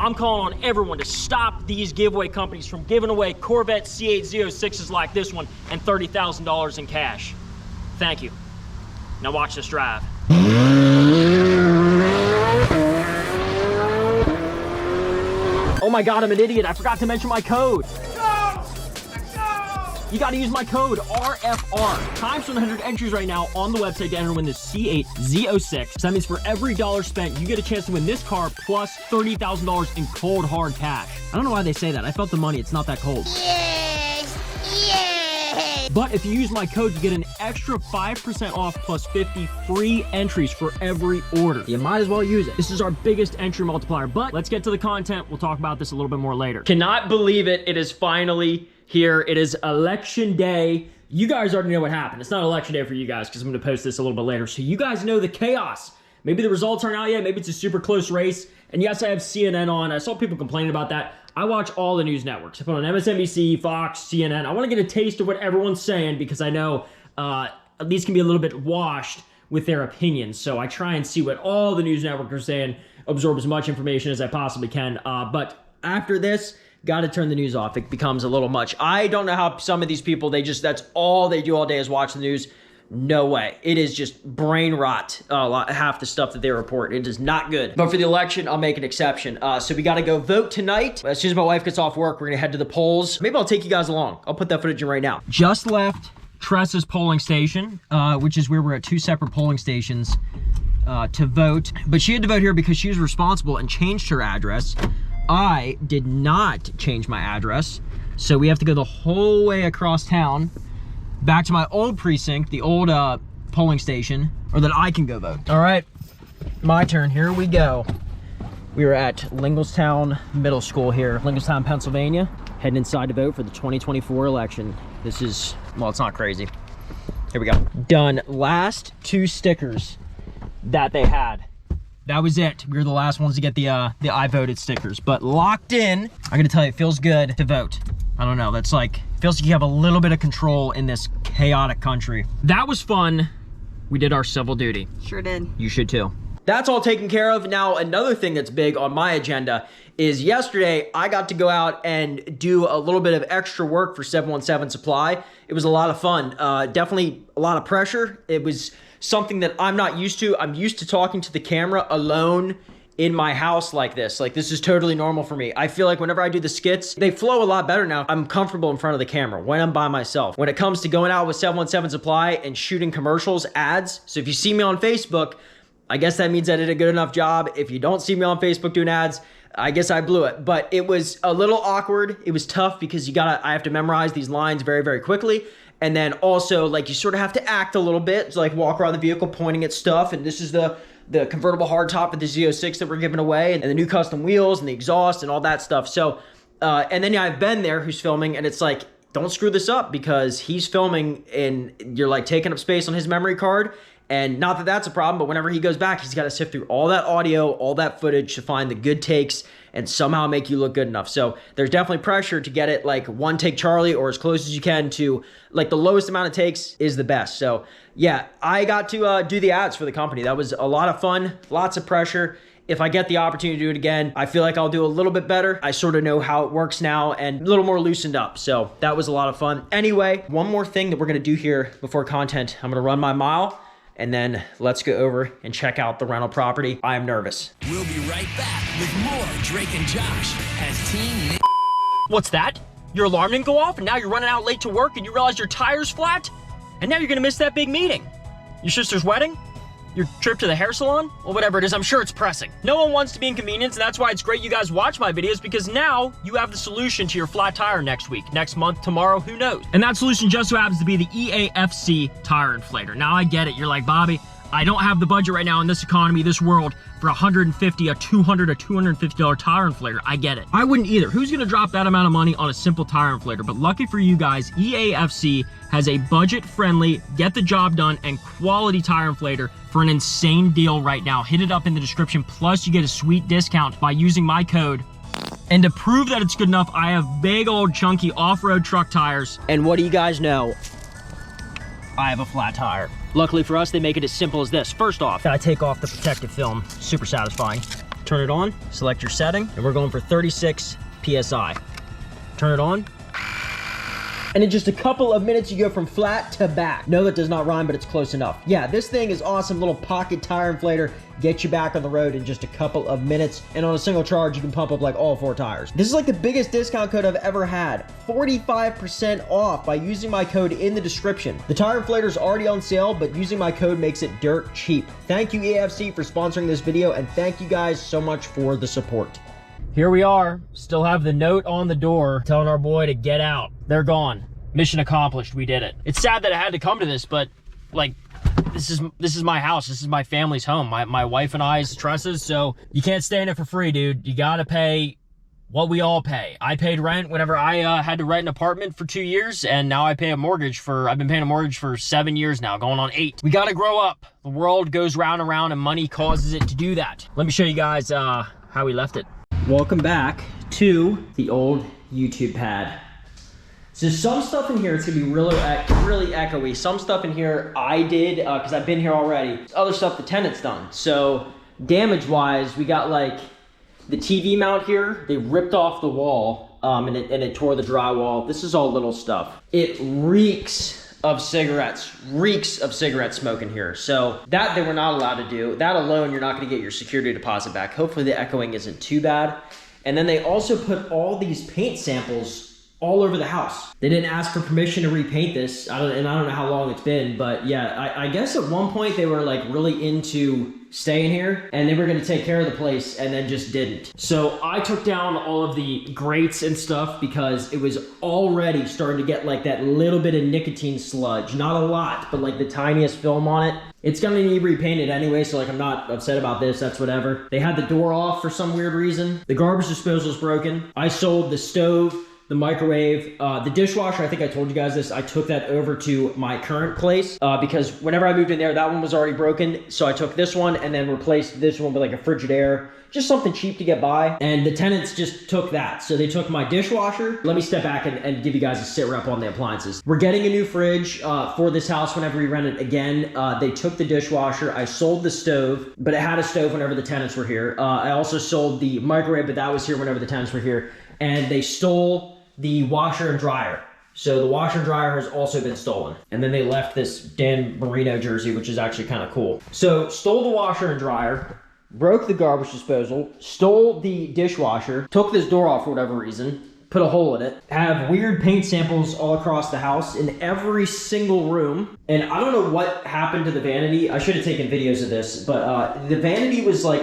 I'm calling on everyone to stop these giveaway companies from giving away Corvette C8 Z06s like this one and $30,000 in cash. Thank you. Now watch this drive. Oh my God, I'm an idiot. I forgot to mention my code. You gotta use my code, RFR. Times 100 entries right now on the website to enter to win this C8 Z06. So that means for every dollar spent, you get a chance to win this car plus $30,000 in cold, hard cash. I don't know why they say that. I felt the money. It's not that cold. Yes! Yay! But if you use my code, you get an extra 5% off plus 50 free entries for every order. You might as well use it. This is our biggest entry multiplier, but let's get to the content. We'll talk about this a little bit more later. Cannot believe it. It is finally here. It is election day. You guys already know what happened. It's not election day for you guys because I'm going to post this a little bit later. So you guys know the chaos. Maybe the results aren't out yet. Maybe it's a super close race. And yes, I have CNN on. I saw people complaining about that. I watch all the news networks. I put on MSNBC, Fox, CNN. I want to get a taste of what everyone's saying because I know these can be a little bit washed with their opinions. So I try and see what all the news networks are saying, absorb as much information as I possibly can. But after this, got to turn the news off. It becomes a little much. I don't know how some of these people, that's all they do all day is watch the news. No way. It is just brain rot, half the stuff that they report. It is not good. But for the election, I'll make an exception. So we got to go vote tonight. As soon as my wife gets off work, we're going to head to the polls. Maybe I'll take you guys along. I'll put that footage in right now. Just left Tressa's polling station, which is where we're at two separate polling stations to vote. But she had to vote here because she was responsible and changed her address. I did not change my address, so we have to go the whole way across town back to my old precinct, the old polling station, or that I can go vote. All right, my turn. Here we go. We are at Lingelstown Middle School here, Lingelstown, Pennsylvania, heading inside to vote for the 2024 election. This is, well, it's not crazy. Here we go. Done. Last two stickers that they had. That was it. We were the last ones to get the I voted stickers, but locked in. I gotta tell you, it feels good to vote. I don't know, that's like, feels like you have a little bit of control in this chaotic country. That was fun. We did our civil duty. Sure did. You should too. That's all taken care of. Now, another thing that's big on my agenda is yesterday, I got to go out and do a little bit of extra work for 717 Supply. It was a lot of fun. Definitely a lot of pressure. It was something that I'm not used to. I'm used to talking to the camera alone in my house like this. Like, this is totally normal for me. I feel like whenever I do the skits, they flow a lot better now. I'm comfortable in front of the camera when I'm by myself. When it comes to going out with 717 Supply and shooting commercials, ads, so if you see me on Facebook, I guess that means I did a good enough job. If you don't see me on Facebook doing ads, I guess I blew it. But it was a little awkward. It was tough because I have to memorize these lines very, very quickly. And then also, like, you sort of have to act a little bit. It's like walk around the vehicle pointing at stuff. And this is the convertible hardtop with the Z06 that we're giving away, and the new custom wheels and the exhaust and all that stuff. So, and then I have Ben there who's filming, and it's like, don't screw this up because he's filming and you're like taking up space on his memory card. And not that that's a problem, but whenever he goes back, he's got to sift through all that audio, all that footage to find the good takes and somehow make you look good enough. So there's definitely pressure to get it like one take Charlie or as close as you can to like the lowest amount of takes is the best. So yeah, I got to do the ads for the company. That was a lot of fun, lots of pressure. If I get the opportunity to do it again, I feel like I'll do a little bit better. I sort of know how it works now and a little more loosened up. So that was a lot of fun. Anyway, one more thing that we're going to do here before content. I'm going to run my mile. And then let's go over and check out the rental property. I am nervous. We'll be right back with more Drake and Josh as Team. What's that? Your alarm didn't go off and now you're running out late to work and you realize your tire's flat? And now you're gonna miss that big meeting. Your sister's wedding? Your trip to the hair salon? Or whatever it is, I'm sure it's pressing. No one wants to be inconvenienced, and that's why it's great you guys watch my videos, because now you have the solution to your flat tire next week, next month, tomorrow, who knows? And that solution just so happens to be the EAFC tire inflator. Now I get it, you're like, Bobby, I don't have the budget right now in this economy, this world, for $150, a $200, a $250 tire inflator. I get it. I wouldn't either. Who's gonna drop that amount of money on a simple tire inflator? But lucky for you guys, EAFC has a budget-friendly, get the job done, and quality tire inflator for an insane deal right now. Hit it up in the description, plus you get a sweet discount by using my code. And to prove that it's good enough, I have big old chunky off-road truck tires. And what do you guys know? I have a flat tire. Luckily for us, they make it as simple as this. First off, I take off the protective film. Super satisfying. turn it on, select your setting, and we're going for 36 PSI. Turn it on. And in just a couple of minutes, you go from flat to back. No, that does not rhyme, but it's close enough. Yeah, this thing is awesome. Little pocket tire inflator. Get you back on the road in just a couple of minutes. And on a single charge, you can pump up like all 4 tires. This is like the biggest discount code I've ever had. 45% off by using my code in the description. The tire inflator is already on sale, but using my code makes it dirt cheap. Thank you, EFC, for sponsoring this video, and thank you guys so much for the support. Here we are, still have the note on the door telling our boy to get out. They're gone. Mission accomplished, we did it. It's sad that I had to come to this, but like, this is my house. This is my family's home. My wife and I's trusses, so you can't stay in it for free, dude. You gotta pay what we all pay. I paid rent whenever I had to rent an apartment for 2 years, and now I pay a mortgage for, I've been paying a mortgage for 7 years now, going on 8. We gotta grow up. The world goes round and round, and money causes it to do that. Let me show you guys how we left it. Welcome back to the old YouTube pad. So some stuff in here, it's gonna be really echoey. Some stuff in here I did, because I've been here already. Other stuff the tenant's done. So damage-wise, we got like the TV mount here. They ripped off the wall, and it tore the drywall. This is all little stuff. It reeks of cigarettes smoke in here. So that they were not allowed to do. That alone, you're not gonna get your security deposit back. Hopefully the echoing isn't too bad. And then they also put all these paint samples all over the house. They didn't ask for permission to repaint this. I don't know how long it's been, but yeah, I guess at one point they were like really into staying here and they were gonna take care of the place and then just didn't. So I took down all of the grates and stuff because it was already starting to get like that little bit of nicotine sludge. Not a lot, but like the tiniest film on it. It's gonna need repainted anyway, so like I'm not upset about this, that's whatever. They had the door off for some weird reason. The garbage disposal is broken. I sold the stove, the microwave, the dishwasher. I think I told you guys this. I took that over to my current place because whenever I moved in there, that one was already broken. So I took this one and then replaced this one with like a Frigidaire, just something cheap to get by. And the tenants just took that. So they took my dishwasher. Let me step back and give you guys a sit rep on the appliances. We're getting a new fridge for this house whenever we rent it again. They took the dishwasher. I sold the stove, but it had a stove whenever the tenants were here. I also sold the microwave, but that was here whenever the tenants were here. And they stole the washer and dryer. So the washer and dryer has also been stolen. And then they left this Dan Marino jersey, which is actually kind of cool. So stole the washer and dryer, broke the garbage disposal, stole the dishwasher, took this door off for whatever reason, put a hole in it, have weird paint samples all across the house in every single room. And I don't know what happened to the vanity. I should have taken videos of this, but the vanity was like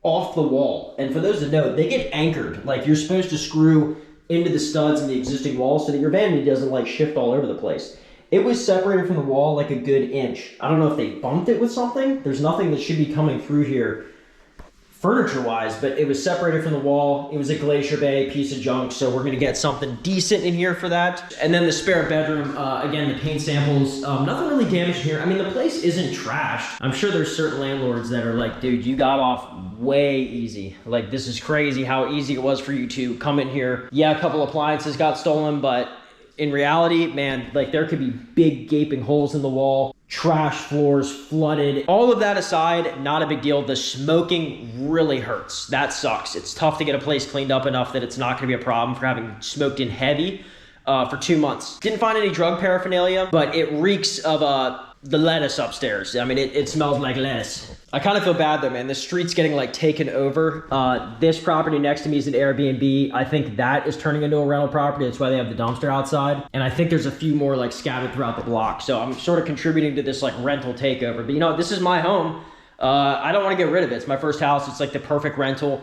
off the wall. And for those that know, they get anchored. Like you're supposed to screw into the studs in the existing wall so that your vanity doesn't like shift all over the place. It was separated from the wall like a good inch. I don't know if they bumped it with something. There's nothing that should be coming through here furniture-wise, but it was separated from the wall. It was a Glacier Bay piece of junk, so we're gonna get something decent in here for that. And then the spare bedroom, again, the paint samples, nothing really damaged here. I mean, the place isn't trashed. I'm sure there's certain landlords that are like, dude, you got off way easy. Like, this is crazy how easy it was for you to come in here. Yeah, a couple appliances got stolen, but in reality, man, like there could be big gaping holes in the wall, trash floors, flooded. All of that aside, not a big deal. The smoking really hurts. That sucks. It's tough to get a place cleaned up enough that it's not gonna be a problem for having smoked in heavy for 2 months. Didn't find any drug paraphernalia, but it reeks of the lettuce upstairs. I mean, it smells like lettuce. I kind of feel bad though, man. The street's getting like taken over. This property next to me is an Airbnb. I think that is turning into a rental property. That's why they have the dumpster outside. And I think there's a few more like scattered throughout the block. So I'm sort of contributing to this like rental takeover. But you know, this is my home. I don't want to get rid of it. It's my first house. It's like the perfect rental.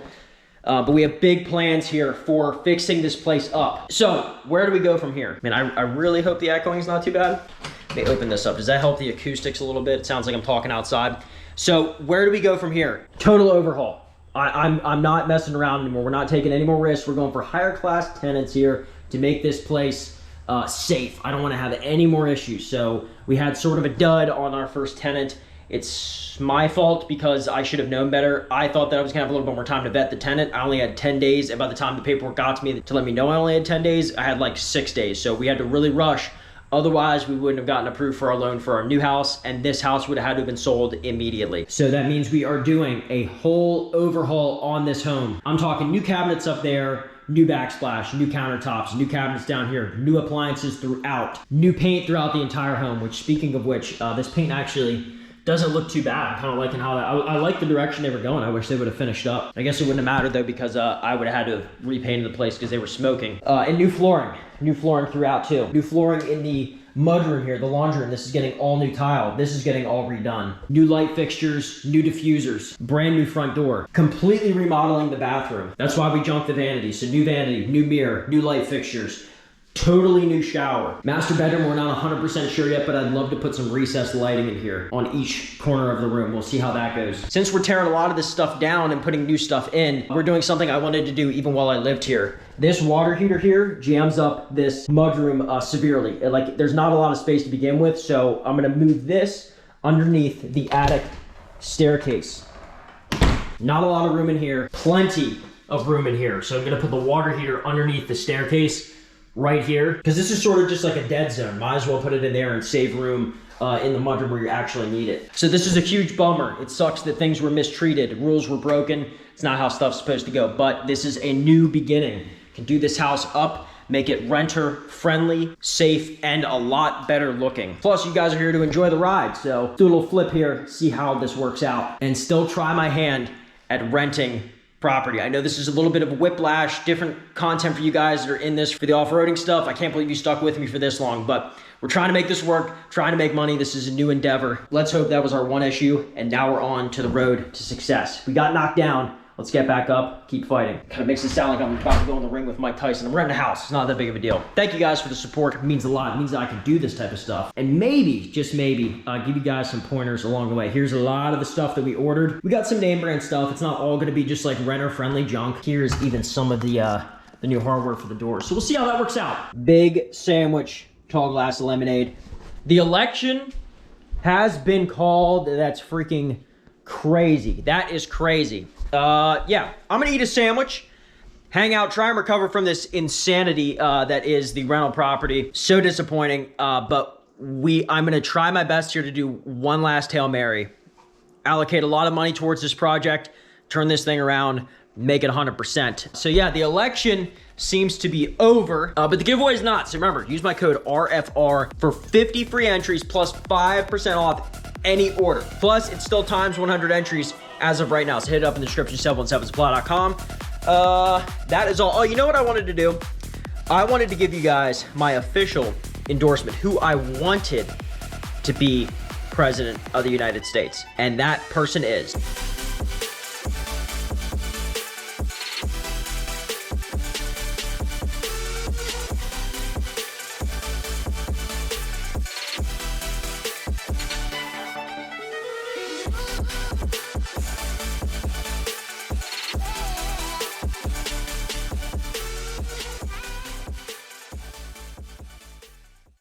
But we have big plans here for fixing this place up. So where do we go from here? Man, I really hope the echoing is not too bad. Let me open this up. Does that help the acoustics a little bit? It sounds like I'm talking outside. So where do we go from here? Total overhaul. I'm not messing around anymore. We're not taking any more risks. We're going for higher class tenants here to make this place safe. I don't want to have any more issues. So we had sort of a dud on our first tenant. It's my fault because I should have known better. I thought that I was gonna have a little bit more time to vet the tenant. I only had 10 days, and by the time the paperwork got to me to let me know I only had 10 days, I had like 6 days. So we had to really rush. Otherwise, we wouldn't have gotten approved for our loan for our new house, and this house would have had to have been sold immediately. So that means we are doing a whole overhaul on this home. I'm talking new cabinets up there, new backsplash, new countertops, new cabinets down here, new appliances throughout, new paint throughout the entire home, which, speaking of which, this paint actually doesn't look too bad. I'm kind of liking how that, I like the direction they were going. I wish they would have finished up. I guess it wouldn't have mattered though, because I would have had to have repainted the place because they were smoking. And new flooring throughout too. New flooring in the mudroom here, the laundry room. This is getting all new tile. This is getting all redone. New light fixtures, new diffusers, brand new front door. Completely remodeling the bathroom. That's why we junked the vanity. So new vanity, new mirror, new light fixtures. Totally new shower. Master bedroom, we're not 100% sure yet, but I'd love to put some recessed lighting in here on each corner of the room. We'll see how that goes. Since we're tearing a lot of this stuff down and putting new stuff in, we're doing something I wanted to do even while I lived here. This water heater here jams up this mudroom severely. There's not a lot of space to begin with, so I'm gonna move this underneath the attic staircase. Not a lot of room in here, plenty of room in here. So I'm gonna put the water heater underneath the staircase right here, because this is sort of just like a dead zone. Might as well put it in there and save room in the mudroom where you actually need it. So this is a huge bummer. It sucks that things were mistreated, rules were broken. It's not how stuff's supposed to go, but this is a new beginning. Can do this house up, make it renter friendly, safe, and a lot better looking. Plus, you guys are here to enjoy the ride, so do a little flip here, see how this works out, and still try my hand at renting property. I know this is a little bit of a whiplash, different content for you guys that are in this for the off-roading stuff. I can't believe you stuck with me for this long, but we're trying to make this work, trying to make money. This is a new endeavor. Let's hope that was our one issue, and now we're on to the road to success. We got knocked down. Let's get back up, keep fighting. Kind of makes it sound like I'm about to go in the ring with Mike Tyson. I'm renting a house, it's not that big of a deal. Thank you guys for the support, it means a lot. It means that I can do this type of stuff. And maybe, just maybe, give you guys some pointers along the way. Here's a lot of the stuff that we ordered. We got some name brand stuff. It's not all gonna be just like renter-friendly junk. Here's even some of the new hardware for the doors. So we'll see how that works out. Big sandwich, tall glass of lemonade. The election has been called. That's freaking crazy. That is crazy. Yeah, I'm gonna eat a sandwich, hang out, try and recover from this insanity that is the rental property. So disappointing, but I'm gonna try my best here to do one last Hail Mary. Allocate a lot of money towards this project, turn this thing around, make it 100%. So yeah, the election seems to be over, but the giveaway is not. So remember, use my code RFR for 50 free entries plus 5% off any order. Plus, it's still times 100 entries as of right now. So hit it up in the description, 717supply.com. That is all. Oh, you know what I wanted to do? I wanted to give you guys my official endorsement, who I wanted to be president of the United States. And that person is